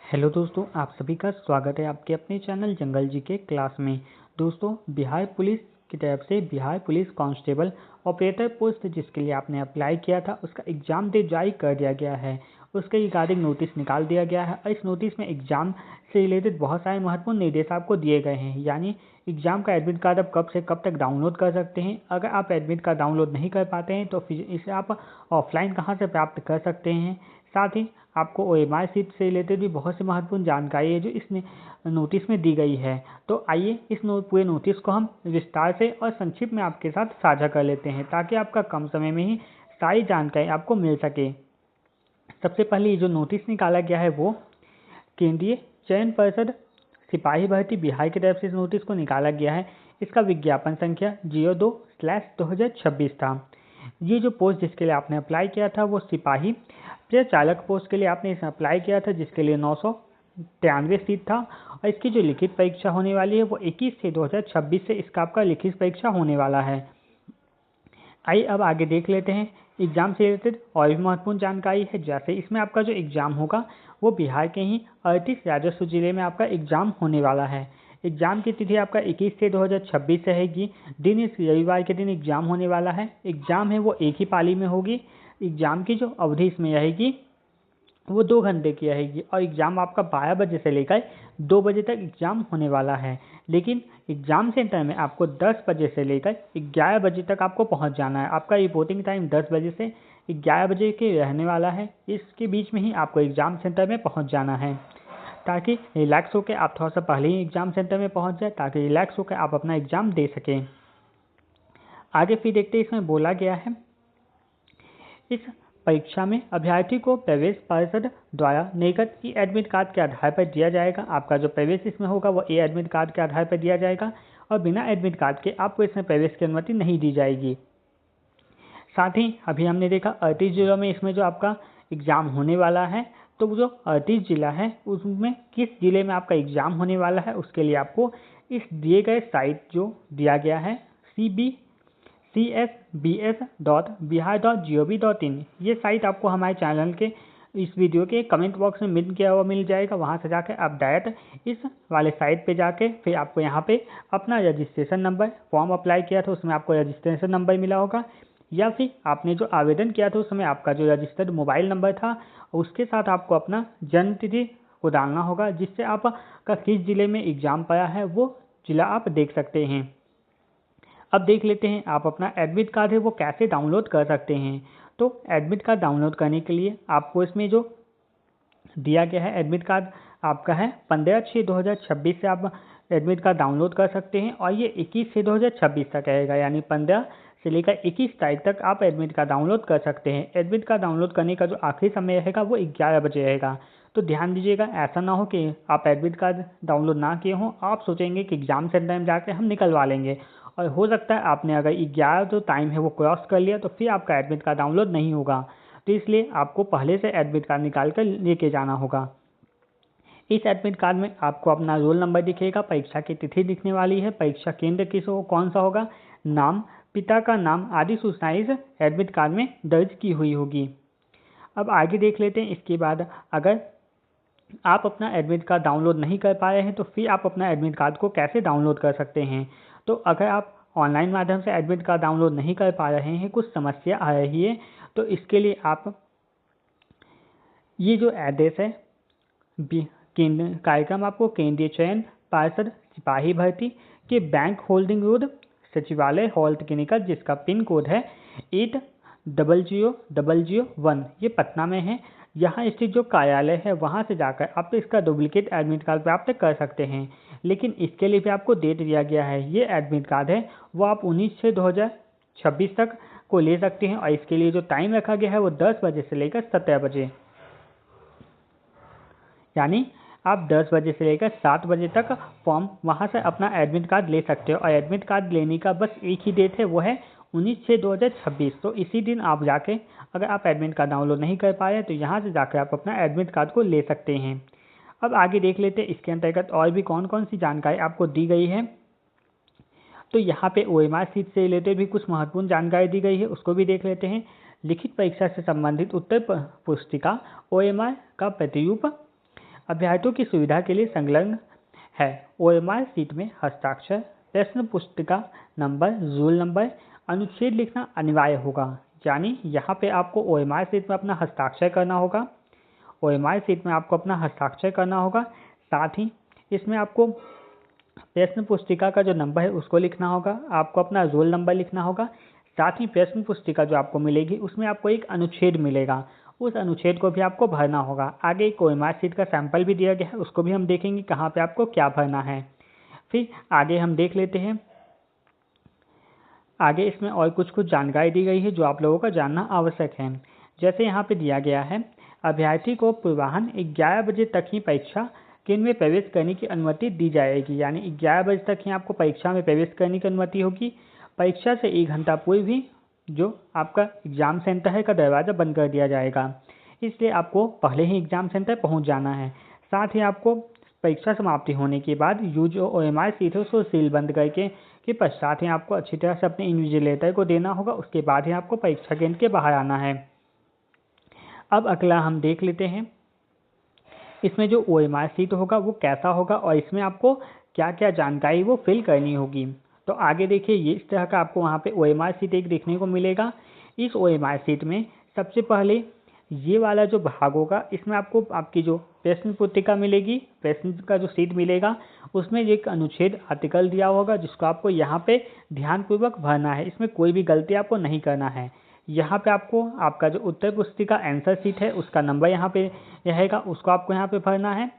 Hello दोस्तों, आप सभी का स्वागत है आपके अपने चैनल जंगल जी के क्लास में। दोस्तों, बिहार पुलिस की तरफ से Bihar police constable operator post जिसके लिए आपने अप्लाई किया था उसका एग्ज़ाम डेट जारी कर दिया गया है। उसके रिगार्डिंग नोटिस निकाल दिया गया है और इस नोटिस में एग्ज़ाम से रिलेटेड बहुत सारे महत्वपूर्ण निर्देश आपको दिए गए हैं। यानी एग्ज़ाम का एडमिट कार्ड आप कब से कब तक डाउनलोड कर सकते हैं। अगर आप एडमिट कार्ड डाउनलोड नहीं कर पाते हैं तो फिर इसे आप ऑफलाइन कहाँ से प्राप्त कर सकते हैं। साथ ही आपको OMR सीट से रिलेटेड भी बहुत सी महत्वपूर्ण जानकारी है जो इस नोटिस में दी गई है। तो आइए इस पूरे नोटिस को हम विस्तार से और संक्षिप्त में आपके साथ साझा कर लेते हैं ताकि आपका कम समय में ही सारी जानकारी आपको मिल सके। सबसे पहले ये जो नोटिस निकाला गया है वो केंद्रीय चयन परिषद सिपाही भर्ती बिहार की तरफ से इस नोटिस को निकाला गया है। इसका विज्ञापन संख्या 02/2026 था। ये जो पोस्ट जिसके लिए आपने अप्लाई किया था वो सिपाही चालक पोस्ट के लिए आपने इसे अप्लाई किया था जिसके लिए 993 सीट था। और इसकी जो लिखित परीक्षा होने वाली है वो 21/6/2026 से इसका आपका लिखित परीक्षा होने वाला है। आइए अब आगे देख लेते हैं एग्ज़ाम से रिलेटेड और भी महत्वपूर्ण जानकारी है। जैसे इसमें आपका जो एग्ज़ाम होगा वो बिहार के ही 38 राजस्व जिले में आपका एग्ज़ाम होने वाला है। एग्ज़ाम की तिथि आपका 21/6/2026 रहेगी। दिन इस रविवार के दिन एग्ज़ाम होने वाला है। एग्ज़ाम है वो एक ही पाली में होगी। एग्ज़ाम की जो अवधि इसमें रहेगी वो 2 घंटे की रहेगी और एग्ज़ाम आपका 12 बजे से लेकर 2 बजे तक एग्ज़ाम होने वाला है। लेकिन एग्ज़ाम सेंटर में आपको 10 बजे से लेकर 11 बजे तक आपको पहुंच जाना है। आपका रिपोर्टिंग टाइम 10 बजे से 11 बजे के रहने वाला है। इसके बीच में ही आपको एग्ज़ाम सेंटर में पहुंच जाना है ताकि रिलैक्स होकर आप थोड़ा सा पहले ही एग्ज़ाम सेंटर में पहुँच जाए ताकि रिलैक्स होकर आप अपना एग्ज़ाम दे सकें। आगे फिर देखते हैं इसमें बोला गया है इस परीक्षा में अभ्यर्थी को प्रवेश पार्षद द्वारा निर्गत ई एडमिट कार्ड के आधार पर दिया जाएगा। आपका जो प्रवेश इसमें होगा वो ई एडमिट कार्ड के आधार पर दिया जाएगा और बिना एडमिट कार्ड के आपको इसमें प्रवेश की अनुमति नहीं दी जाएगी। साथ ही अभी हमने देखा 38 जिलों में इसमें जो आपका एग्ज़ाम होने वाला है तो जो 38 जिला है उसमें किस जिले में आपका एग्ज़ाम होने वाला है उसके लिए आपको इस दिए गए साइट जो दिया गया है csbs.bihar.gov.in ये साइट आपको हमारे चैनल के इस वीडियो के कमेंट बॉक्स में मिल किया हुआ मिल जाएगा। वहाँ से जाकर आप डायरेक्ट इस वाले साइट पे जाके फिर आपको यहाँ पे अपना रजिस्ट्रेशन नंबर फॉर्म अप्लाई किया था उसमें आपको रजिस्ट्रेशन नंबर मिला होगा या फिर आपने जो आवेदन किया था उसमें आपका जो रजिस्टर्ड मोबाइल नंबर था उसके साथ आपको अपना जन्म तिथि को डालना होगा जिससे आपका किस ज़िले में एग्ज़ाम पड़ा है वो ज़िला आप देख सकते हैं। अब देख लेते हैं आप अपना एडमिट कार्ड है वो कैसे डाउनलोड कर सकते हैं। तो एडमिट कार्ड डाउनलोड करने के लिए आपको इसमें जो दिया गया है एडमिट कार्ड आपका है 15/6/2026 से आप एडमिट कार्ड डाउनलोड कर सकते हैं और ये 21/6/2026 तक रहेगा। यानी 15 से लेकर 21 तारीख तक आप एडमिट कार्ड डाउनलोड कर सकते हैं। एडमिट कार्ड डाउनलोड करने का जो आखिरी समय रहेगा वो 11 बजे रहेगा। तो ध्यान दीजिएगा ऐसा ना हो कि आप एडमिट कार्ड डाउनलोड ना किए हों, आप सोचेंगे कि एग्ज़ाम सेंटर में जाकर हम निकलवा लेंगे और हो सकता है आपने अगर 11 जो टाइम है वो क्रॉस कर लिया तो फिर आपका एडमिट कार्ड डाउनलोड नहीं होगा। तो इसलिए आपको पहले से एडमिट कार्ड निकाल कर लेके जाना होगा। इस एडमिट कार्ड में आपको अपना रोल नंबर दिखेगा, परीक्षा की तिथि दिखने वाली है, परीक्षा केंद्र कौन सा होगा, नाम, पिता का नाम आदि सूचनाएं इस एडमिट कार्ड में दर्ज की हुई होगी। अब आगे देख लेते हैं। इसके बाद अगर आप अपना एडमिट कार्ड डाउनलोड नहीं कर पा रहे हैं तो फिर आप अपना एडमिट कार्ड को कैसे डाउनलोड कर सकते हैं। तो अगर आप ऑनलाइन माध्यम से एडमिट कार्ड डाउनलोड नहीं कर पा रहे हैं, कुछ समस्या आ रही है, तो इसके लिए आप ये जो एड्रेस है कार्यक्रम आपको केंद्रीय चयन पार्षद सिपाही भर्ती के बैंक होल्डिंग रोड सचिवालय हॉल्ट के निकट जिसका पिन कोड है 800001 ये पटना में है। यहाँ स्थित जो कार्यालय है वहाँ से जाकर आप इसका डुप्लीकेट एडमिट कार्ड प्राप्त कर सकते हैं। लेकिन इसके लिए भी आपको डेट दिया गया है। ये एडमिट कार्ड है वो आप 19/6/2026 तक को ले सकते हैं और इसके लिए जो टाइम रखा गया है वो 10 बजे से लेकर 17 बजे, यानी आप 10 बजे से लेकर 7 बजे तक फॉर्म वहाँ से अपना एडमिट कार्ड ले सकते हो। और एडमिट कार्ड लेने का बस एक ही डेट है वो है 19/6/2026। तो इसी दिन आप जाके अगर आप एडमिट कार्ड डाउनलोड नहीं कर पाए तो यहाँ से जाकर आप अपना एडमिट कार्ड को ले सकते हैं। अब आगे देख लेते हैं इसके अंतर्गत और भी कौन कौन सी जानकारी आपको दी गई है। तो यहाँ पे OMR सीट से रिलेटेड भी कुछ महत्वपूर्ण जानकारी दी गई है, उसको भी देख लेते हैं। लिखित परीक्षा से संबंधित उत्तर पुस्तिका OMR का प्रतिरूप अभ्यर्थियों की सुविधा के लिए संलग्न है। OMR शीट में हस्ताक्षर, प्रश्न पुस्तिका नंबर, रोल नंबर, अनुच्छेद लिखना अनिवार्य होगा। यानी यहाँ पे आपको OMR शीट में अपना हस्ताक्षर करना होगा। OMR शीट में आपको अपना हस्ताक्षर करना होगा। साथ ही इसमें आपको प्रश्न पुस्तिका का जो नंबर है उसको लिखना होगा, आपको अपना रोल नंबर लिखना होगा। साथ ही प्रश्न पुस्तिका जो आपको मिलेगी उसमें आपको एक अनुच्छेद मिलेगा, उस अनुच्छेद को भी आपको भरना होगा। आगे एक OMR शीट का सैंपल भी दिया गया है, उसको भी हम देखेंगे कहाँ पे आपको क्या भरना है। फिर आगे हम देख लेते हैं, आगे इसमें और कुछ जानकारी दी गई है जो आप लोगों का जानना आवश्यक है। जैसे यहाँ पे दिया गया है, अभ्यर्थी को पूर्वाह्न 11 बजे तक ही परीक्षा केंद्र में प्रवेश करने की अनुमति दी जाएगी। यानी 11 बजे तक ही आपको परीक्षा में प्रवेश करने की अनुमति होगी। परीक्षा से 1 घंटा पूर्व भी जो आपका एग्जाम सेंटर है का दरवाज़ा बंद कर दिया जाएगा, इसलिए आपको पहले ही एग्जाम सेंटर पहुंच जाना है। साथ ही आपको परीक्षा समाप्ति होने के बाद जो OMR शीट है उसको सील बंद करके के पश्चात ही आपको अच्छी तरह से अपने इन्विजिलेटर को देना होगा। उसके बाद ही आपको परीक्षा केंद्र के बाहर आना है। अब अगला हम देख लेते हैं, इसमें जो OMR शीट होगा वो कैसा होगा और इसमें आपको क्या क्या जानकारी वो फिल करनी होगी। तो आगे देखिए, ये इस तरह का आपको वहाँ पे OMR शीट एक देखने को मिलेगा। इस OMR शीट में सबसे पहले ये वाला जो भाग होगा, इसमें आपको आपकी जो प्रश्न पुस्तिका मिलेगी, प्रश्न का जो शीट मिलेगा उसमें एक अनुच्छेद आर्टिकल दिया होगा जिसको आपको यहाँ पे ध्यानपूर्वक भरना है। इसमें कोई भी गलती आपको नहीं करना है। यहाँ पे आपको आपका जो उत्तर पुस्तिका आंसर शीट है उसका नंबर यहाँ पे रहेगा, उसको आपको यहाँ पे भरना है।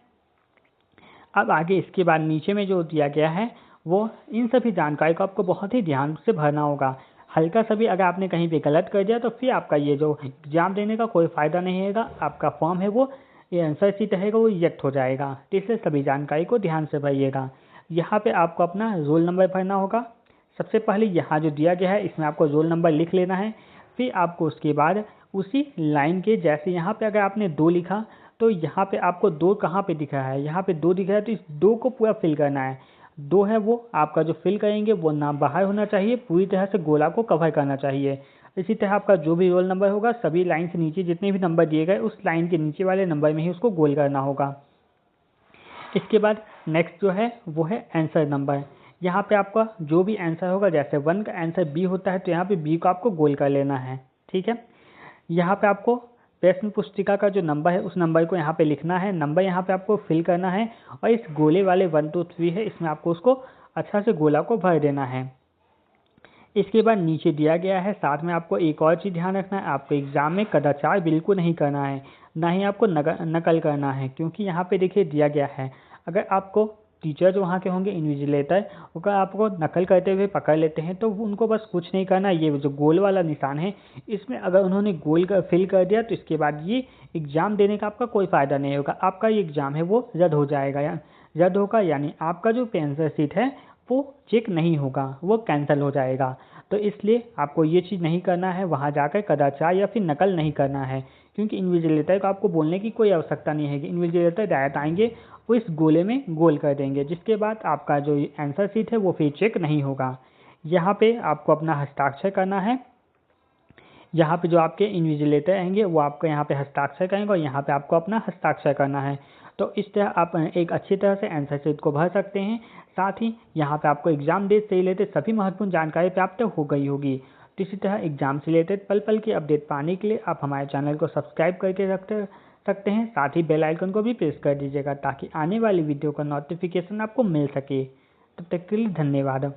अब आगे इसके बाद नीचे में जो दिया गया है वो इन सभी जानकारी को आपको बहुत ही ध्यान से भरना होगा। हल्का सा भी अगर आपने कहीं पे गलत कर दिया तो फिर आपका ये जो एग्जाम देने का कोई फ़ायदा नहीं रहेगा। आपका फॉर्म है वो, ये आंसर शीट रहेगा वो रिजेक्ट हो जाएगा। तो इसलिए सभी जानकारी को ध्यान से भरिएगा। यहाँ पे आपको अपना रोल नंबर भरना होगा। सबसे पहले यहाँ जो दिया गया है इसमें आपको रोल नंबर लिख लेना है। फिर आपको उसके बाद उसी लाइन के जैसे यहाँ पे अगर आपने 2 लिखा तो यहाँ पे आपको 2 कहाँ पे दिख रहा है, यहाँ पे 2 दिख रहा है तो इस 2 को पूरा फिल करना है। 2 है वो आपका जो फिल करेंगे वो ना बाहर होना चाहिए, पूरी तरह से गोला को कवर करना चाहिए। इसी तरह आपका जो भी रोल नंबर होगा सभी लाइन से नीचे जितने भी नंबर दिए गए उस लाइन के नीचे वाले नंबर में ही उसको गोल करना होगा। इसके बाद नेक्स्ट जो है वो है आंसर नंबर। यहाँ पे आपका जो भी आंसर होगा, जैसे 1 का आंसर B होता है तो यहाँ पे B को आपको गोल कर लेना है। ठीक है, यहाँ पे आपको प्रश्न पुस्तिका का जो नंबर है उस नंबर को यहाँ पे लिखना है। नंबर यहाँ पे आपको फिल करना है और इस गोले वाले 1 2 3 है इसमें आपको उसको अच्छा से गोला को भर देना है। इसके बाद नीचे दिया गया है, साथ में आपको एक और चीज़ ध्यान रखना है, आपको एग्ज़ाम में कदाचार बिल्कुल नहीं करना है, ना ही आपको नकल करना है। क्योंकि यहाँ पे देखिए दिया गया है, अगर आपको टीचर जो वहाँ के होंगे इन्विजिलेटर, अगर आपको नकल करते हुए पकड़ लेते हैं तो उनको बस कुछ नहीं करना। ये जो गोल वाला निशान है इसमें अगर उन्होंने गोल का फिल कर दिया तो इसके बाद ये एग्ज़ाम देने का आपका कोई फ़ायदा नहीं होगा। आपका ये एग्ज़ाम है वो रद्द हो जाएगा या रद्द होगा, यानी आपका जो आंसर शीट है वो चेक नहीं होगा, वो कैंसिल हो जाएगा। तो इसलिए आपको ये चीज़ नहीं करना है, वहाँ जाकर कदाचार या फिर नकल नहीं करना है। क्योंकि इन्विजिलेटर को आपको बोलने की कोई आवश्यकता नहीं है कि इन्विजिलेटर डायरेक्ट आएंगे वो इस गोले में गोल कर देंगे, जिसके बाद आपका जो आंसर शीट है वो फिर चेक नहीं होगा। यहाँ पे आपको अपना हस्ताक्षर करना है। यहाँ पे जो आपके इन्विजिलेटर आएंगे वो आपको यहाँ पे हस्ताक्षर करेंगे और यहाँ पे आपको अपना हस्ताक्षर करना है। तो इस तरह आप एक अच्छी तरह से आंसर शीट को भर सकते हैं। साथ ही यहाँ पे आपको एग्जाम डेट से रिलेटेड सभी महत्वपूर्ण जानकारी प्राप्त हो गई होगी। तो इसी तरह एग्जाम से रिलेटेड पल पल की अपडेट पाने के लिए आप हमारे चैनल को सब्सक्राइब करके रख सकते हैं। साथ ही बेल आइकन को भी प्रेस कर दीजिएगा ताकि आने वाली वीडियो का नोटिफिकेशन आपको मिल सके। तब तक के लिए धन्यवाद।